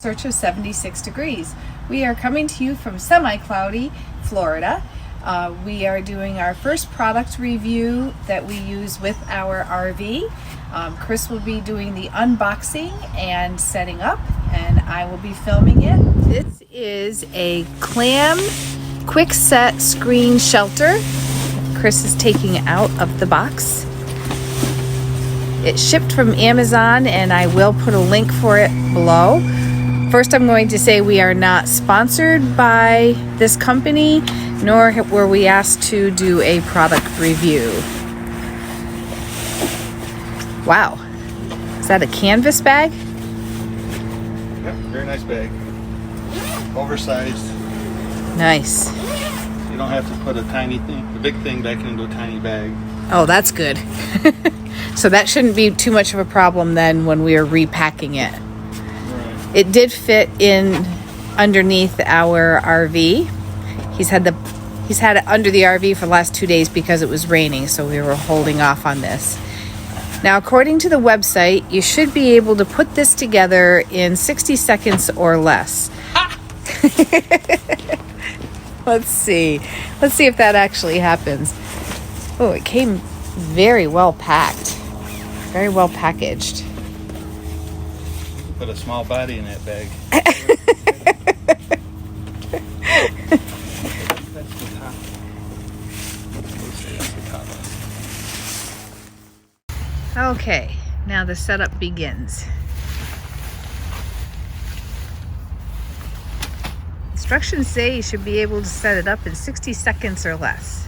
Search of 76 degrees. We are coming to you from semi-cloudy Florida. We are doing our first product review that we use with our RV. Chris will be doing the unboxing and setting up, and I will be filming it. This is a Clam quick set screen shelter. Chris is taking it out of the box. It shipped from Amazon, and I will put a link for it below. First, I'm going to say we are not sponsored by this company, nor were we asked to do a product review. Wow, is that a canvas bag? Yep, very nice bag. Oversized. Nice. You don't have to put a tiny thing, the big thing back into a tiny bag. Oh, that's good. So that shouldn't be too much of a problem then when we are repacking it. Right. It did fit in underneath our RV. He's had it under the RV for the last 2 days because it was raining, so we were holding off on this. Now, according to the website, you should be able to put this together in 60 seconds or less. Let's see if that actually happens. Oh, it came very well packed, very well packaged. Put a small body in that bag. That's the top. That's the top. Okay, now the setup begins. Instructions say you should be able to set it up in 60 seconds or less.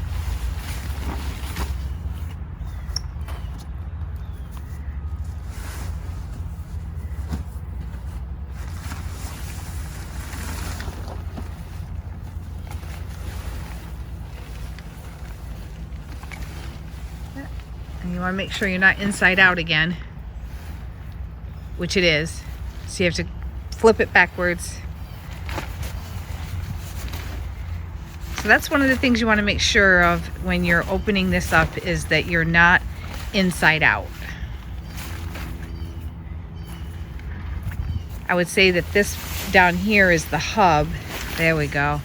And you want to make sure you're not inside out again, which it is. So you have to flip it backwards. So that's one of the things you want to make sure of when you're opening this up, is that you're not inside out. I would say that this down here is the hub. There we go.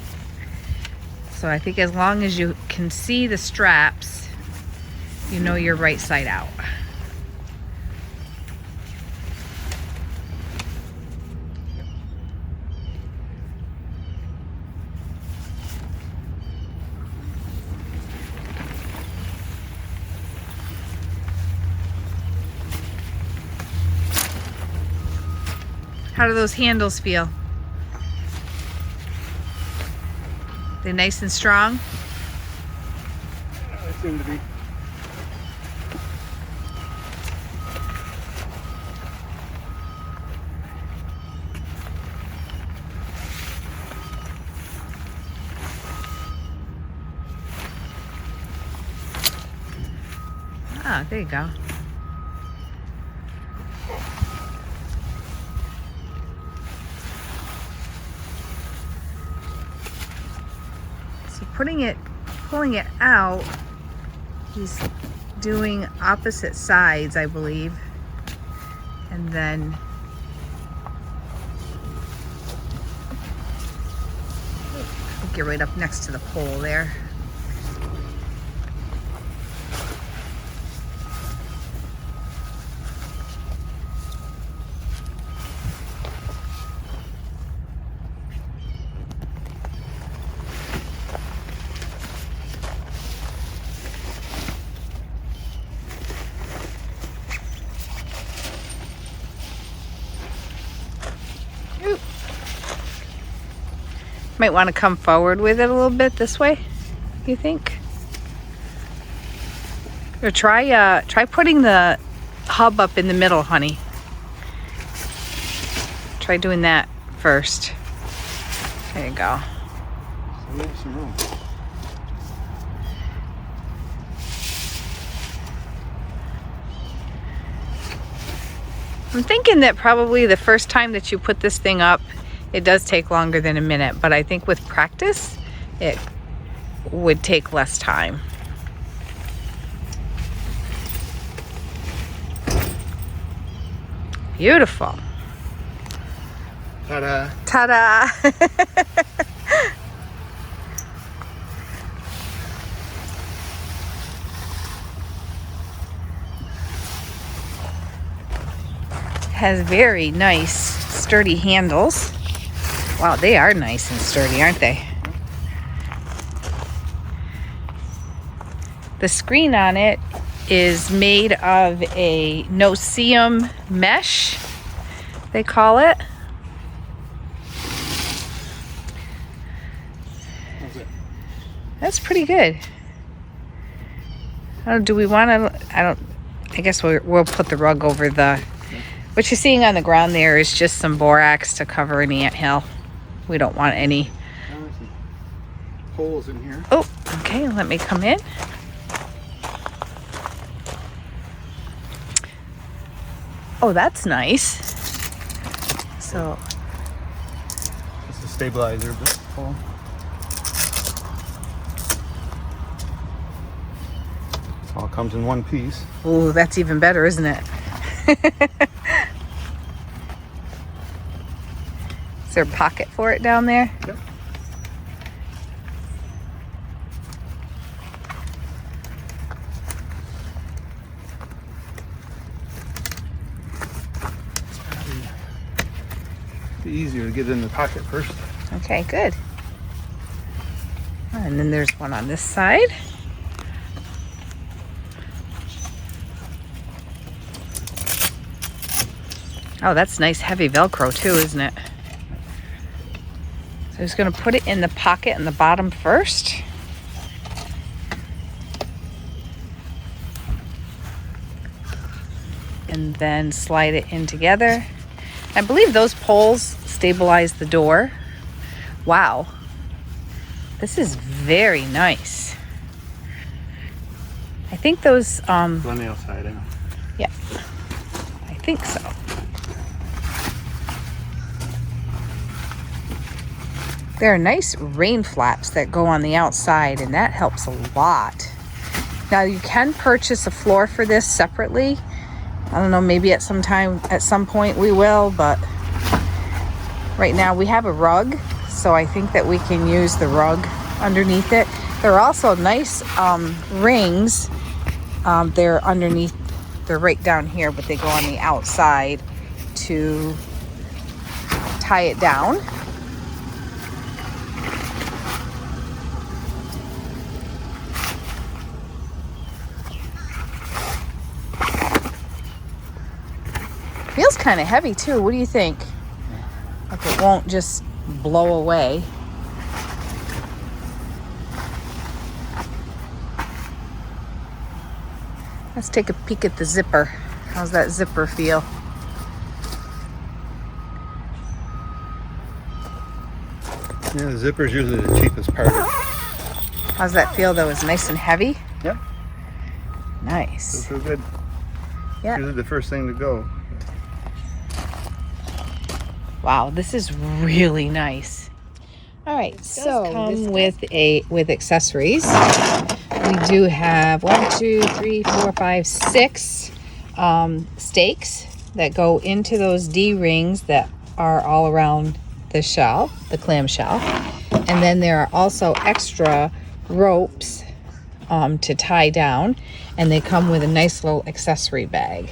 So I think as long as you can see the straps, you know you're right side out. How do those handles feel? They're nice and strong? They seem to be. Ah, there you go. So pulling it out, he's doing opposite sides, I believe. And then I think you're right up next to the pole there. Might want to come forward with it a little bit this way, you think? Or try putting the hub up in the middle, honey. Try doing that first. There you go. So leave some room. I'm thinking that probably the first time that you put this thing up, it does take longer than a minute, but I think with practice, it would take less time. Beautiful. Ta-da! Ta-da! Has very nice sturdy handles. Wow, they are nice and sturdy, aren't they? The screen on it is made of a no-seam mesh, they call it. How's it? That's pretty good. Oh, do we want to? I guess we'll put the rug over the. What you're seeing on the ground there is just some borax to cover an anthill. We don't want any. There's some holes in here. Oh, okay. Let me come in. Oh, that's nice. So. This is a stabilizer, but hole. All comes in one piece. Ooh, that's even better, isn't it? Is there a pocket for it down there? Yep. It's easier to get in the pocket first. Okay, good. And then there's one on this side. Oh, that's nice heavy Velcro too, isn't it? So I'm just going to put it in the pocket in the bottom first. And then slide it in together. I believe those poles stabilize the door. Wow. This is very nice. I think those, On the outside, I know. yeah, I think so. There are nice rain flaps that go on the outside, and that helps a lot. Now you can purchase a floor for this separately. I don't know, maybe at some point we will, but right now we have a rug, so I think that we can use the rug underneath it. There are also nice rings. They're underneath, they're right down here, but they go on the outside to tie it down. Feels kind of heavy too. What do you think? Like it won't just blow away. Let's take a peek at the zipper. How's that zipper feel? Yeah, the zipper's usually the cheapest part. How's that feel though? Is it nice and heavy? Yep. Nice. Feels real good. Yeah. Usually the first thing to go. Wow, this is really nice. All right, so come with accessories. We do have 6 stakes that go into those D rings that are all around the shell, the clam shell, and then there are also extra ropes to tie down, and they come with a nice little accessory bag.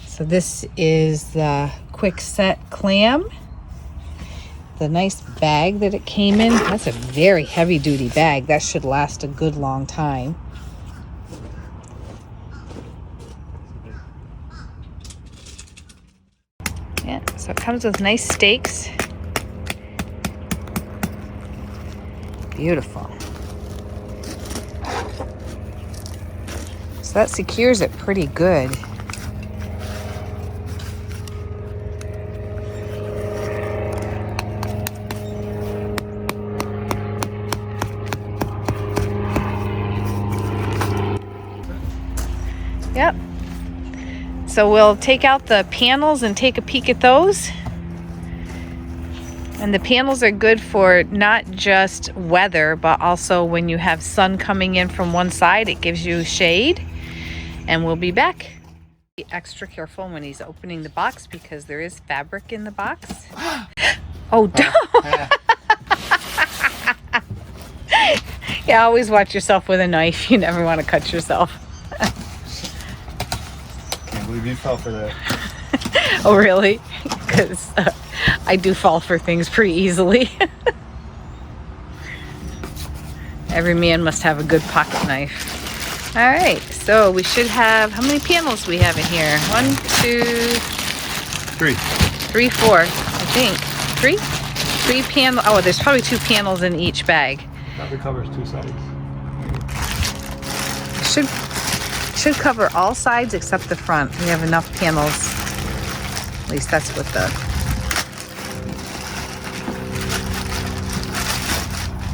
So this is the Quick Set Clam. The nice bag that it came in. That's a very heavy duty bag. That should last a good long time. Yeah, so it comes with nice stakes. Beautiful. So that secures it pretty good. Yep. So we'll take out the panels and take a peek at those. And the panels are good for not just weather, but also when you have sun coming in from one side, it gives you shade. And we'll be back. Be extra careful when he's opening the box because there is fabric in the box. Oh, don't. Yeah, always watch yourself with a knife. You never want to cut yourself. Can't believe you fell for that. Oh, really? Because I do fall for things pretty easily. Every man must have a good pocket knife. All right, so we should have, how many panels we have in here? 1, 2, 3, 3, 4, I think. 3? 3 panel. Oh, there's probably 2 panels in each bag. Probably covers 2 sides. Should cover all sides except the front. We have enough panels. At least that's what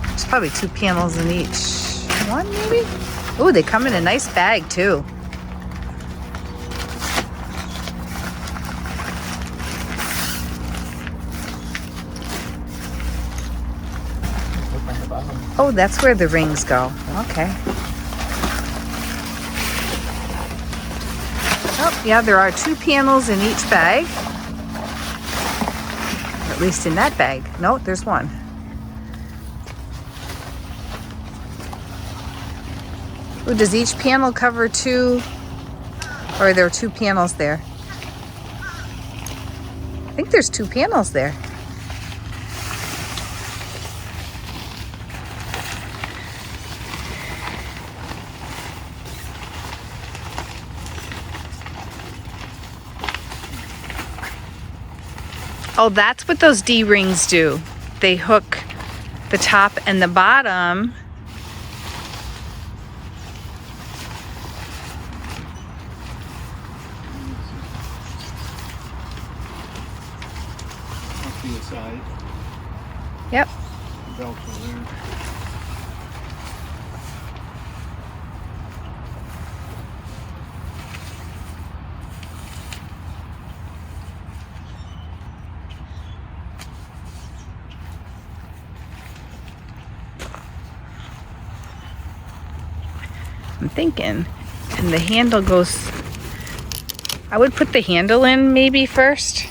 there's probably 2 panels in each one, maybe? Ooh, they come in a nice bag too. Oh, that's where the rings go. Okay. Oh, yeah, there are 2 panels in each bag. At least in that bag. No, there's 1. Ooh, does each panel cover 2? Or are there 2 panels there? I think there's 2 panels there. Oh, that's what those D-rings do. They hook the top and the bottom. Off to the side. Yep. Velcro there. I'm thinking, and the handle goes, I would put the handle in maybe first.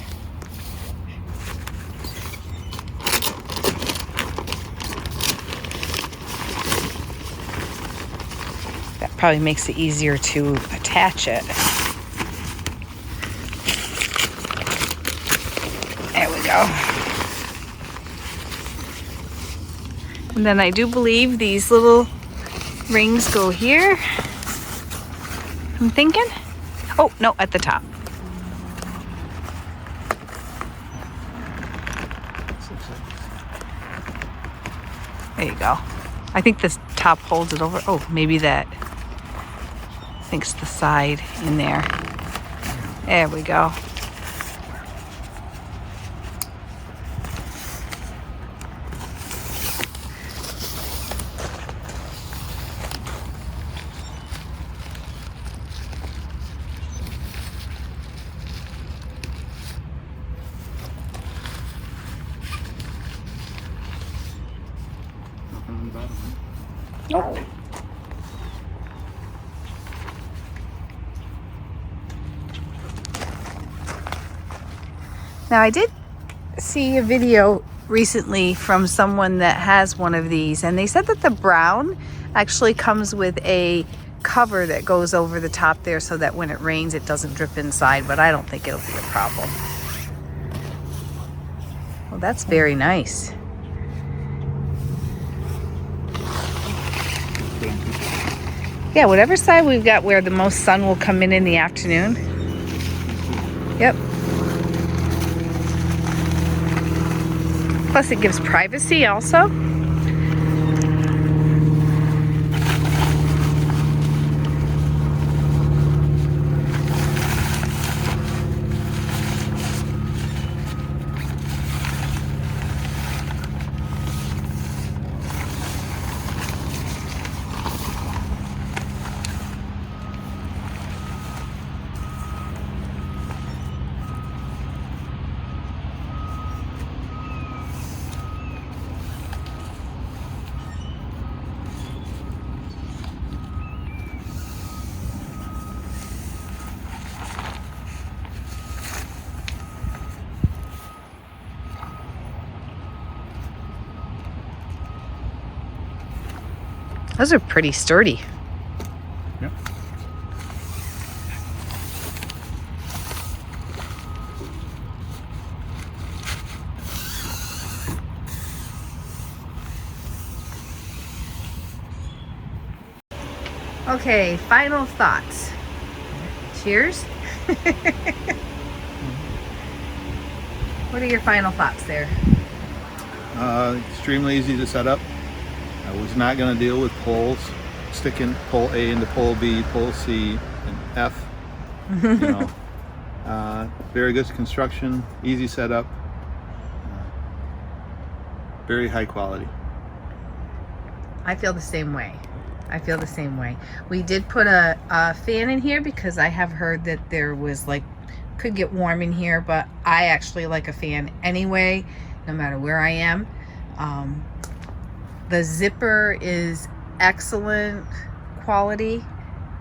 That probably makes it easier to attach it. There we go. And then I do believe these little rings go here. I'm thinking. Oh, no, at the top. There you go. I think this top holds it over. Oh, maybe that. I think it's the side in there. There we go. On the bottom. Nope. Now I did see a video recently from someone that has one of these, and they said that the brown actually comes with a cover that goes over the top there so that when it rains it doesn't drip inside, but I don't think it'll be a problem. Well, that's very nice. Yeah, whatever side we've got where the most sun will come in the afternoon. Yep. Plus it gives privacy also. Those are pretty sturdy. Yep. Okay, final thoughts. Cheers. What are your final thoughts there? Extremely easy to set up. I was not going to deal with poles, sticking pole A into pole B, pole C, and F. You know, very good construction, easy setup, very high quality. I feel the same way. I feel the same way. We did put a fan in here because I have heard that there was like, could get warm in here, but I actually like a fan anyway, no matter where I am. The zipper is excellent quality,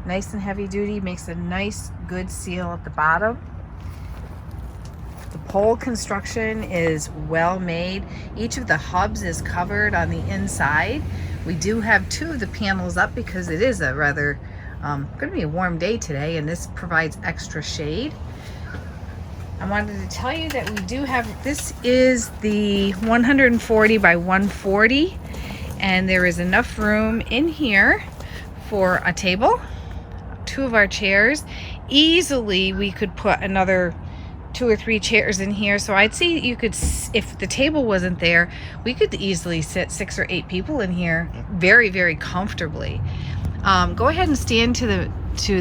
nice and heavy duty, makes a nice good seal at the bottom. The pole construction is well made. Each of the hubs is covered on the inside. We do have 2 of the panels up because it is a rather going to be a warm day today, and this provides extra shade. I wanted to tell you that we do have, this is the 140 by 140, and there is enough room in here for a table, 2 of our chairs. Easily we could put another 2 or 3 chairs in here, so I'd say you could, if the table wasn't there, we could easily sit 6 or 8 people in here very, very comfortably. Go ahead and stand to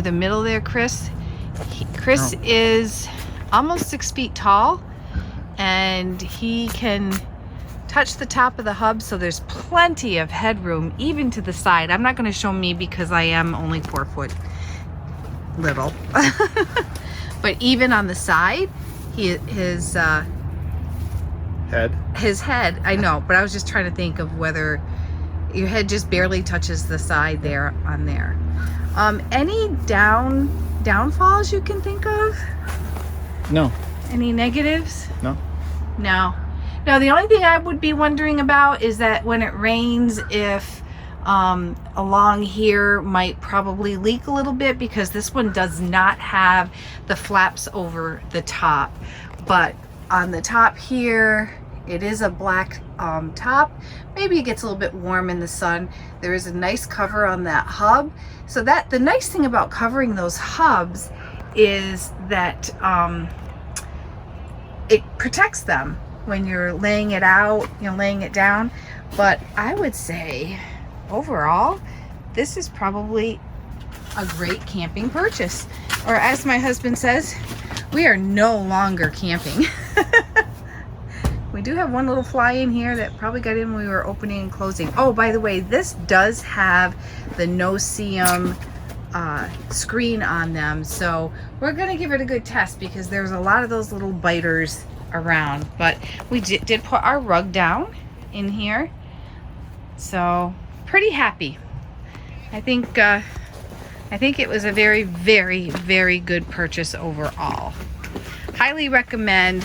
the middle there, Chris. Chris is almost 6 feet tall, and he can touch the top of the hub, so there's plenty of headroom even to the side. I'm not going to show me because I am only 4 foot little. But even on the side, his head, I know, but I was just trying to think of whether your head just barely touches the side there on there. Any downfalls you can think of? No. Any negatives? No. No. No, the only thing I would be wondering about is that when it rains, if along here might probably leak a little bit, because this one does not have the flaps over the top. But on the top here, it is a black top. Maybe it gets a little bit warm in the sun. There is a nice cover on that hub. So that the nice thing about covering those hubs is that it protects them when you're laying it out, laying it down. But I would say overall, this is probably a great camping purchase. Or as my husband says, we are no longer camping. We do have one little fly in here that probably got in when we were opening and closing. Oh, by the way, this does have the no-seam screen on them, so we're gonna give it a good test because there's a lot of those little biters around. But we did put our rug down in here, so pretty happy. I think it was a very, very, very good purchase overall. Highly recommend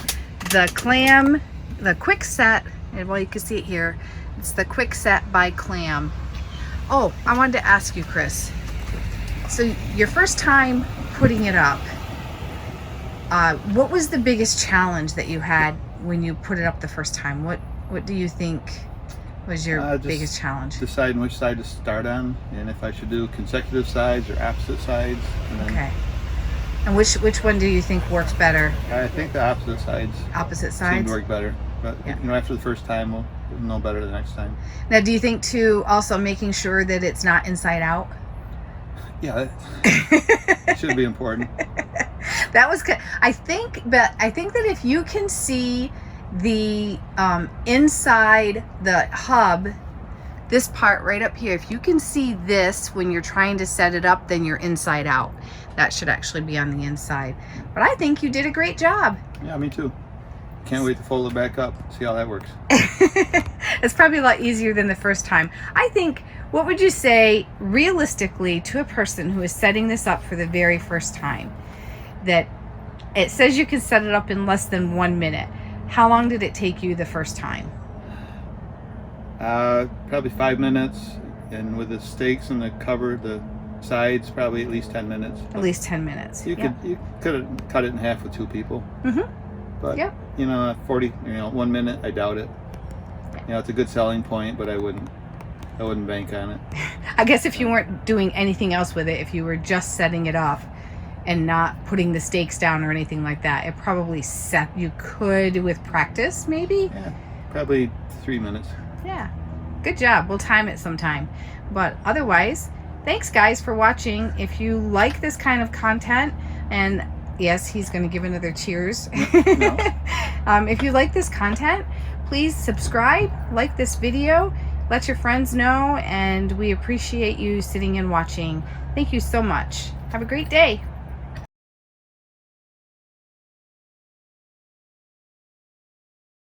the Clam, the Quick Set. Well, you can see it here. It's the Quick Set by Clam. Oh, I wanted to ask you, Chris. So your first time putting it up, what was the biggest challenge that you had when you put it up the first time? What do you think was your biggest challenge? Deciding which side to start on, and if I should do consecutive sides or opposite sides. And then, okay. And which one do you think works better? I think the opposite sides. Opposite sides seem to work better. But yeah. After the first time, we'll know better the next time. Now, do you think too, also making sure that it's not inside out? Yeah, that should be important. That was, I think that if you can see the inside the hub, this part right up here, if you can see this when you're trying to set it up, then you're inside out. That should actually be on the inside. But I think you did a great job. Yeah, me too. Can't wait to fold it back up, see how that works. It's probably a lot easier than the first time. I think, what would you say realistically to a person who is setting this up for the very first time? That it says you can set it up in less than 1 minute. How long did it take you the first time? Probably 5 minutes, and with the steaks and the cover, the sides, probably at least 10 minutes. At least 10 minutes. You could have cut it in half with 2 people. But you know, at 1 minute, I doubt it. You know, it's a good selling point, but I wouldn't bank on it. I guess if you weren't doing anything else with it, if you were just setting it off and not putting the steaks down or anything like that, it probably you could with practice maybe. Yeah, probably 3 minutes. Yeah, good job. We'll time it sometime. But otherwise, thanks guys for watching. If you like this kind of content, and yes, he's going to give another cheers. No. If you like this content, please subscribe, like this video, let your friends know, and we appreciate you sitting and watching. Thank you so much. Have a great day.